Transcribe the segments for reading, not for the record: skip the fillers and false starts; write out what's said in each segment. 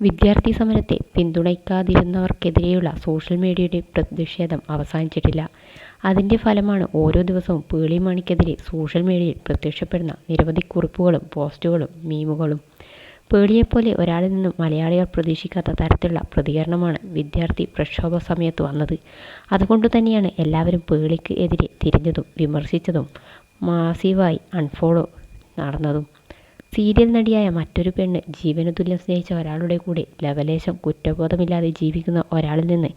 വിദ്യാർത്ഥി സമരത്തെ പിന്തുണയ്ക്കാതിരുന്നവർക്കെതിരെയുള്ള സോഷ്യൽ മീഡിയയുടെ പ്രതിഷേധം അവസാനിച്ചിട്ടില്ല. അതിൻ്റെ ഫലമാണ് ഓരോ ദിവസവും പേളി മാണിക്കെതിരെ സോഷ്യൽ മീഡിയയിൽ പ്രത്യക്ഷപ്പെടുന്ന നിരവധി കുറിപ്പുകളും പോസ്റ്റുകളും മീമുകളും. പേളിയെപ്പോലെ ഒരാളിൽ നിന്നും മലയാളികൾ പ്രതീക്ഷിക്കാത്ത തരത്തിലുള്ള പ്രതികരണമാണ് വിദ്യാർത്ഥി പ്രക്ഷോഭ സമയത്ത് വന്നത്. അതുകൊണ്ടു തന്നെയാണ് എല്ലാവരും പേളിക്ക് എതിരെ തിരിഞ്ഞതും വിമർശിച്ചതും മാസീവായി അൺഫോളോ നടന്നതും. സീരിയൽ നടിയായ മറ്റൊരു പെണ്ണ് ജീവനു തുല്യം സ്നേഹിച്ച ഒരാളുടെ കൂടെ ലവലേശം കുറ്റബോധമില്ലാതെ ജീവിക്കുന്ന ഒരാളിൽ നിന്ന്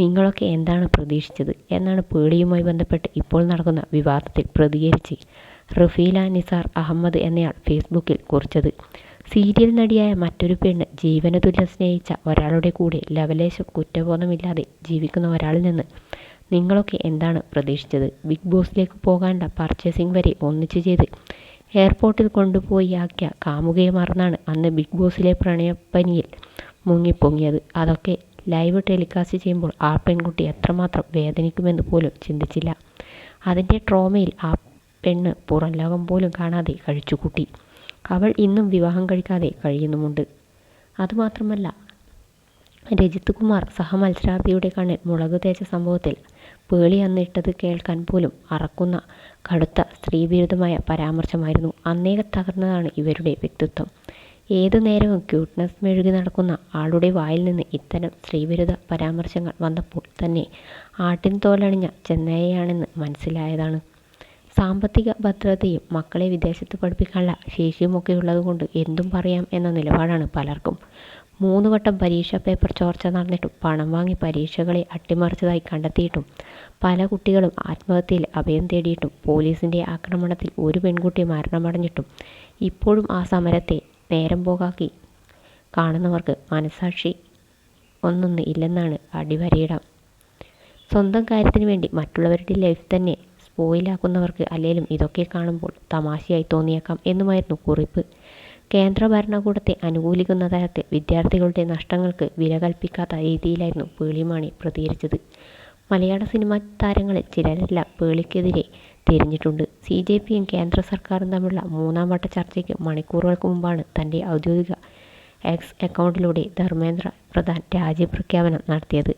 നിങ്ങളൊക്കെ എന്താണ് പ്രതീക്ഷിച്ചത് എന്നാണ് പേളിയുമായി ബന്ധപ്പെട്ട് ഇപ്പോൾ നടക്കുന്ന വിവാദത്തിൽ പ്രതികരിച്ച് റഫീല നിസാർ അഹമ്മദ് എന്നയാൾ ഫേസ്ബുക്കിൽ കുറിച്ചത്. സീരിയൽ നടിയായ മറ്റൊരു പെണ്ണ് ജീവനു തുല്യം സ്നേഹിച്ച ഒരാളുടെ കൂടെ ലവലേശം കുറ്റബോധമില്ലാതെ ജീവിക്കുന്ന ഒരാളിൽ നിന്ന് നിങ്ങളൊക്കെ എന്താണ് പ്രതീക്ഷിച്ചത്? ബിഗ് ബോസിലേക്ക് പോകാനുള്ള പർച്ചേസിംഗ് വരെ ഒന്നിച്ചു ചെയ്ത് എയർപോർട്ടിൽ കൊണ്ടുപോയി ആക്കിയ കാമുകയെ മറന്നാണ് അന്ന് ബിഗ് ബോസിലെ പ്രണയപ്പനിയിൽ മുങ്ങിപ്പൊങ്ങിയത്. അതൊക്കെ ലൈവ് ടെലികാസ്റ്റ് ചെയ്യുമ്പോൾ ആ പെൺകുട്ടി എത്രമാത്രം വേദനിക്കുമെന്ന് പോലും ചിന്തിച്ചില്ല. അതിൻ്റെ ട്രോമയിൽ ആ പെണ്ണ് പുറം ലോകം പോലും കാണാതെ കഴിച്ചുകൂട്ടി. അവൾ ഇന്നും വിവാഹം കഴിക്കാതെ കഴിയുന്നുമുണ്ട്. അതുമാത്രമല്ല, രജിത് കുമാർ സഹമത്സരാർത്ഥിയുടെ കണ്ണിൽ മുളക് തേച്ച സംഭവത്തിൽ പേളി അന്നിട്ടത് കേൾക്കാൻ പോലും അറക്കുന്ന കടുത്ത സ്ത്രീവിരുദ്ധമായ പരാമർശമായിരുന്നു. അന്നേ തകർന്നതാണ് ഇവരുടെ വ്യക്തിത്വം. ഏതു നേരവും ക്യൂട്ട്നെസ് മെഴുകി നടക്കുന്ന ആളുടെ വായിൽ നിന്ന് ഇത്തരം സ്ത്രീവിരുദ്ധ പരാമർശങ്ങൾ വന്നപ്പോൾ തന്നെ ആട്ടിൻ തോലണിഞ്ഞ ചെന്നായയാണെന്ന് മനസ്സിലായതാണ്. സാമ്പത്തിക ഭദ്രതയും മക്കളെ വിദേശത്ത് പഠിപ്പിക്കാനുള്ള ശേഷിയുമൊക്കെ ഉള്ളതുകൊണ്ട് എന്തും പറയാം എന്ന നിലപാടാണ് പലർക്കും. 3 വട്ടം പരീക്ഷാ പേപ്പർ ചോർച്ച നടന്നിട്ടും പണം വാങ്ങി പരീക്ഷകളെ അട്ടിമറിച്ചതായി കണ്ടെത്തിയിട്ടും പല കുട്ടികളും ആത്മഹത്യയിൽ അഭയം തേടിയിട്ടും പോലീസിൻ്റെ ആക്രമണത്തിൽ ഒരു പെൺകുട്ടി മരണമടഞ്ഞിട്ടും ഇപ്പോഴും ആ സമരത്തെ നേരം പോകാക്കി കാണുന്നവർക്ക് മനസാക്ഷി ഒന്നൊന്ന് ഇല്ലെന്നാണ് അടിവരയിടാം. സ്വന്തം കാര്യത്തിന് വേണ്ടി മറ്റുള്ളവരുടെ ലൈഫ് തന്നെ സ്പോയിലാക്കുന്നവർക്ക് അല്ലേലും ഇതൊക്കെ കാണുമ്പോൾ തമാശയായി തോന്നിയേക്കാം എന്നുമായിരുന്നു കുറിപ്പ്. കേന്ദ്ര ഭരണകൂടത്തെ അനുകൂലിക്കുന്ന തരത്തിൽ വിദ്യാർത്ഥികളുടെ നഷ്ടങ്ങൾക്ക് വില കൽപ്പിക്കാത്ത രീതിയിലായിരുന്നു പേളി മാണി പ്രതികരിച്ചത്. മലയാള സിനിമാ താരങ്ങളിൽ ചിലരെല്ലാം പേളിക്കെതിരെ തിരിഞ്ഞിട്ടുണ്ട്. CJPയും കേന്ദ്ര സർക്കാരും തമ്മിലുള്ള 3-ാം വട്ട ചർച്ചയ്ക്ക് മണിക്കൂറുകൾക്ക് മുമ്പാണ് തൻ്റെ ഔദ്യോഗിക എക്സ് അക്കൗണ്ടിലൂടെ ധർമ്മേന്ദ്ര പ്രധാൻ രാജിപ്രഖ്യാപനം നടത്തിയത്.